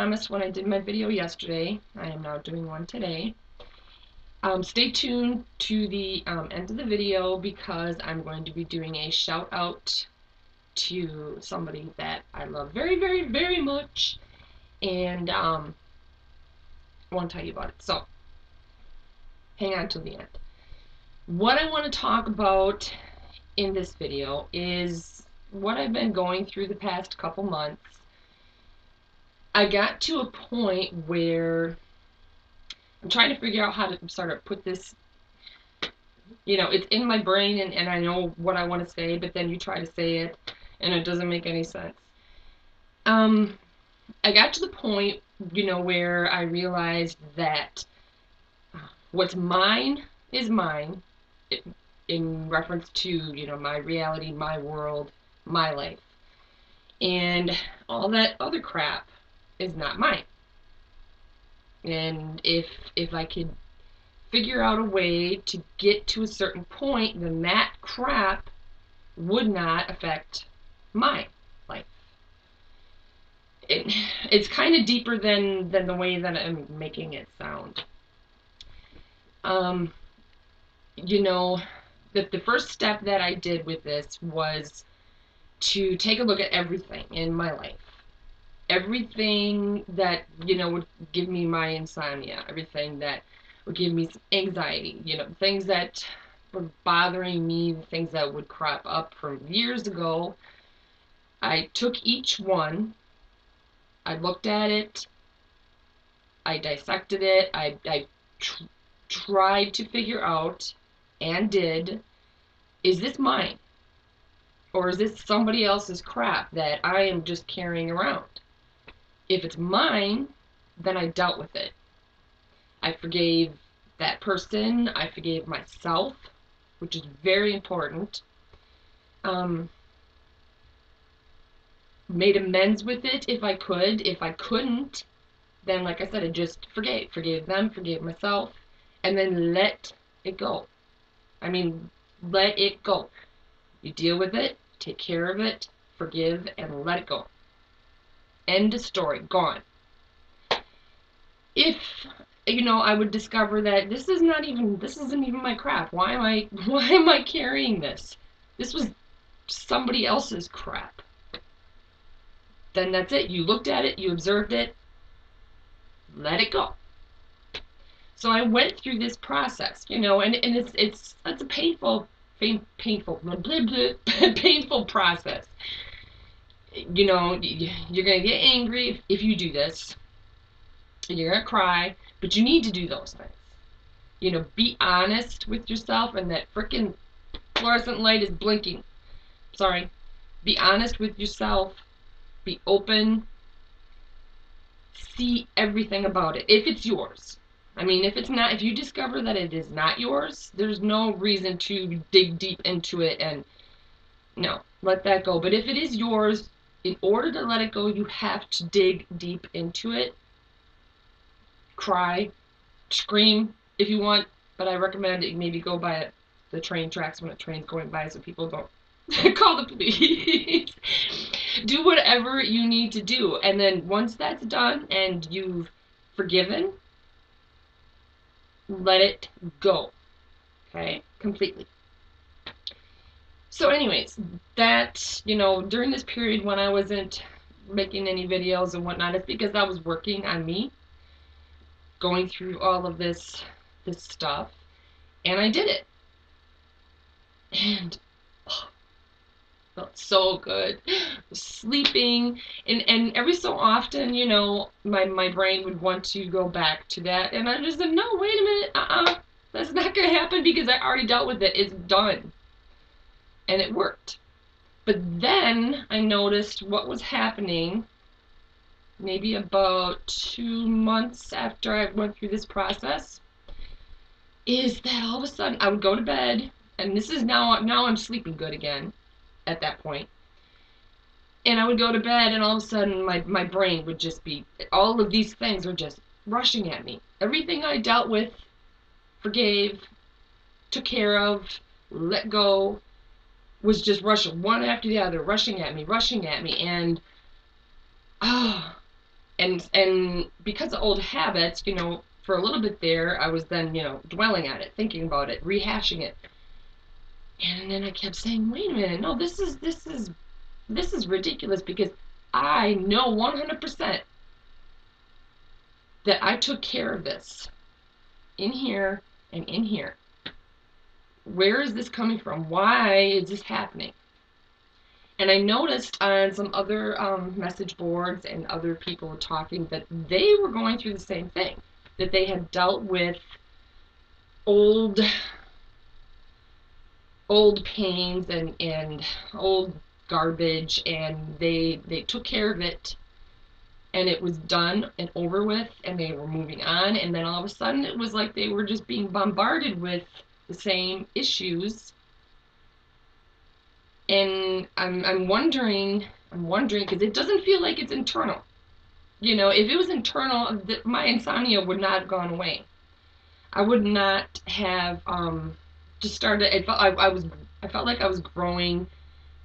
promised when I did my video yesterday, I am now doing one today. Stay tuned to the end of the video because I'm going to be doing a shout out to somebody that I love very, very, very much, and I want to tell you about it. So hang on till the end. What I want to talk about in this video is what I've been going through the past couple months. I got to a point where I'm trying to figure out how to sort of put this, it's in my brain and I know what I want to say, but then you try to say it and it doesn't make any sense. I got to the point, where I realized that what's mine is mine in reference to, my reality, my world, my life. And all that other crap is not mine. And if I could figure out a way to get to a certain point, then that crap would not affect my life. It's kind of deeper than the way that I'm making it sound. The first step that I did with this was to take a look at everything in my life. Everything that, would give me my insomnia, everything that would give me anxiety, things that were bothering me, the things that would crop up from years ago. I took each one, I looked at it, I dissected it, I tried to figure out, and did, is this mine? Or is this somebody else's crap that I am just carrying around? If it's mine, then I dealt with it. I forgave that person. I forgave myself, which is very important. Made amends with it if I could. If I couldn't, then like I said, I just forgave them, forgave myself, and then let it go. Let it go. You deal with it, take care of it, forgive, and let it go. End of story. Gone. If I would discover that this isn't even my crap. Why am I carrying this? This was somebody else's crap. Then that's it. You looked at it, you observed it, let it go. So I went through this process, and it's a painful process. You're gonna get angry if you do this. You're gonna cry, but you need to do those things. Be honest with yourself, and that frickin' fluorescent light is blinking. Sorry. Be honest with yourself. Be open. See everything about it. If it's yours. If it's not, if you discover that it is not yours, there's no reason to dig deep into it, and no, let that go. But if it is yours, in order to let it go, you have to dig deep into it. Cry, scream if you want, but I recommend that you maybe go by the train tracks when a train's going by so people don't call the police. Do whatever you need to do, and then once that's done and you've forgiven, let it go. Okay? Completely. So anyways, that, during this period when I wasn't making any videos and whatnot, it's because I was working on me, going through all of this stuff, and I did it. And felt so good. Sleeping, and every so often, my brain would want to go back to that, and I just said, no, wait a minute, that's not gonna happen because I already dealt with it. It's done. And it worked. But then I noticed what was happening maybe about 2 months after I went through this process, is that all of a sudden I would go to bed, and this is now I'm sleeping good again at that point. And I would go to bed, and all of a sudden my brain would just be, all of these things were just rushing at me. Everything I dealt with, forgave, took care of, let go, was just rushing, one after the other, rushing at me, and And because of old habits, you know, for a little bit there, I was then, you know, dwelling on it, thinking about it, rehashing it. And then I kept saying, wait a minute, no, this is ridiculous, because I know 100% that I took care of this in here and in here. Where is this coming from? Why is this happening? And I noticed on some other message boards and other people talking that they were going through the same thing, that they had dealt with old pains and old garbage, and they took care of it, and it was done and over with, and they were moving on. And then all of a sudden it was like they were just being bombarded with the same issues. And I'm wondering, because it doesn't feel like it's internal. You know, if it was internal, my insomnia would not have gone away. I would not have just started. I felt like I was growing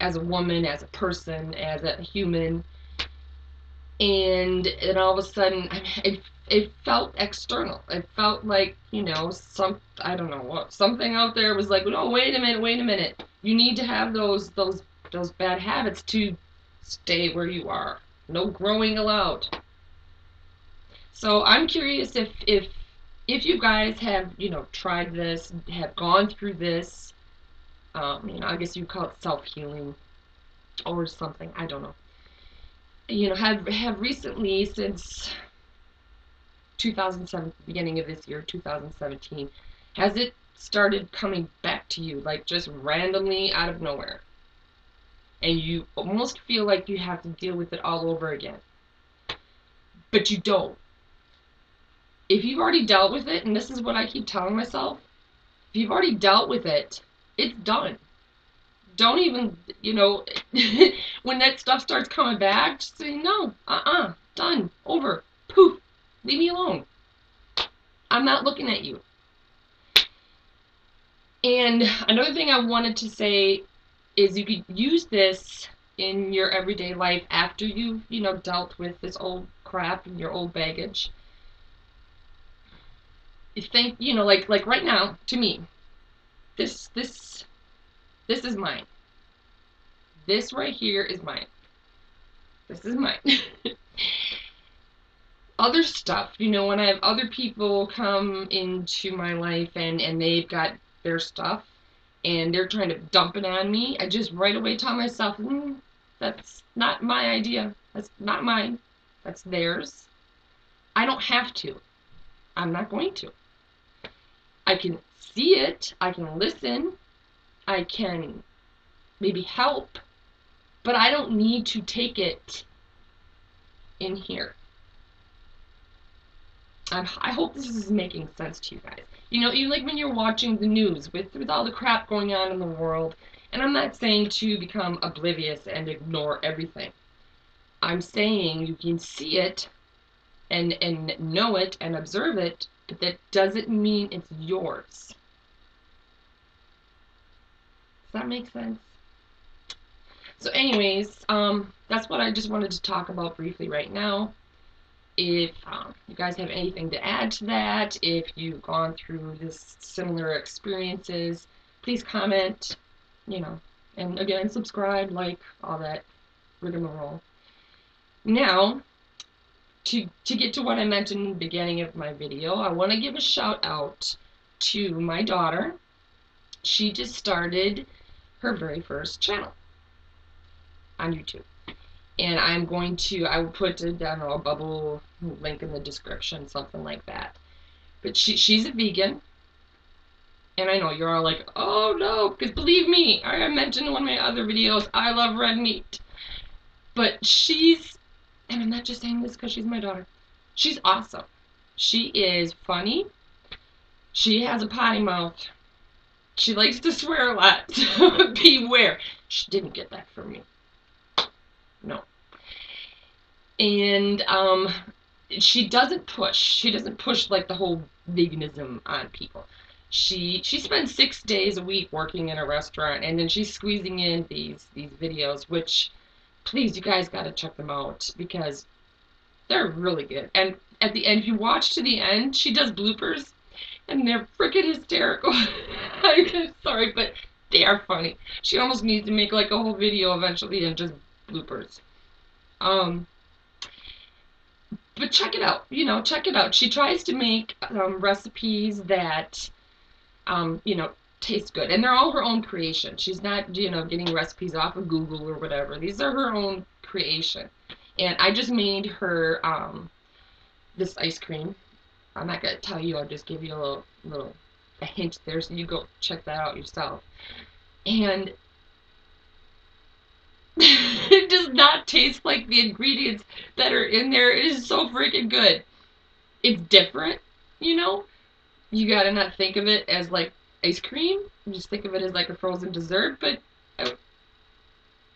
as a woman, as a person, as a human, and then all of a sudden, it felt external. It felt like, you know, I don't know what, something out there was like, no, wait a minute. You need to have those bad habits to stay where you are. No growing allowed. So I'm curious if you guys have, you know, tried this, have gone through this. You know, I guess you call it self-healing or something. I don't know. You know, have recently, since 2007, beginning of this year, 2017, has it started coming back to you, like just randomly out of nowhere? And you almost feel like you have to deal with it all over again. But you don't. If you've already dealt with it, and this is what I keep telling myself, if you've already dealt with it, it's done. Don't even, you know, when that stuff starts coming back, just say, no, done, over, poof, leave me alone. I'm not looking at you. And another thing I wanted to say is you could use this in your everyday life after you've, you know, dealt with this old crap and your old baggage. You think, you know, like right now, to me, this is mine. This right here is mine. This is mine. Other stuff, you know, when I have other people come into my life and they've got their stuff and they're trying to dump it on me, I just right away tell myself, that's not my idea. That's not mine. That's theirs. I don't have to. I'm not going to. I can see it. I can listen. I can maybe help. But I don't need to take it in here. I hope this is making sense to you guys. You know, even like when you're watching the news with all the crap going on in the world, and I'm not saying to become oblivious and ignore everything. I'm saying you can see it and know it and observe it, but that doesn't mean it's yours. Does that make sense? So anyways, that's what I just wanted to talk about briefly right now. If you guys have anything to add to that, if you've gone through this similar experiences, please comment, you know, and again, subscribe, like, all that rigmarole. Now, to get to what I mentioned in the beginning of my video, I want to give a shout out to my daughter. She just started her very first channel on YouTube. And I'm going to, I will put, I don't know, a bubble link in the description, something like that. But she's a vegan. And I know you're all like, oh no, because believe me, I mentioned in one of my other videos, I love red meat. But and I'm not just saying this because she's my daughter, she's awesome. She is funny. She has a potty mouth. She likes to swear a lot, so beware. She didn't get that from me. No. And she doesn't push like the whole veganism on people. She spends 6 days a week working in a restaurant, and then she's squeezing in these videos, which, please, you guys gotta check them out, because They're really good. And at the end, if you watch to the end, she does bloopers, and they're freaking hysterical. I'm sorry, but they are funny. She almost needs to make like a whole video eventually and just bloopers. Um, but check it out. Check it out. She tries to make recipes that taste good, and they're all her own creation. She's not, getting recipes off of Google or whatever. These are her own creation. And I just made her this ice cream. I'm not gonna tell you. I'll just give you a little a hint there, so you go check that out yourself. And it does not taste like the ingredients that are in there. It is so freaking good. It's different, you know. You gotta not think of it as like ice cream. You just think of it as like a frozen dessert. But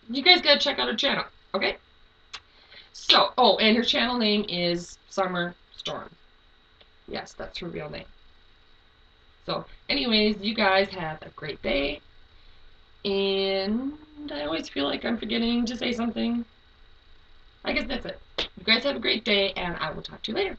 you guys gotta check out her channel, okay? So, oh, and her channel name is Summer Storm. Yes, that's her real name. So, anyways, you guys have a great day. And I always feel like I'm forgetting to say something. I guess that's it. You guys have a great day, and I will talk to you later.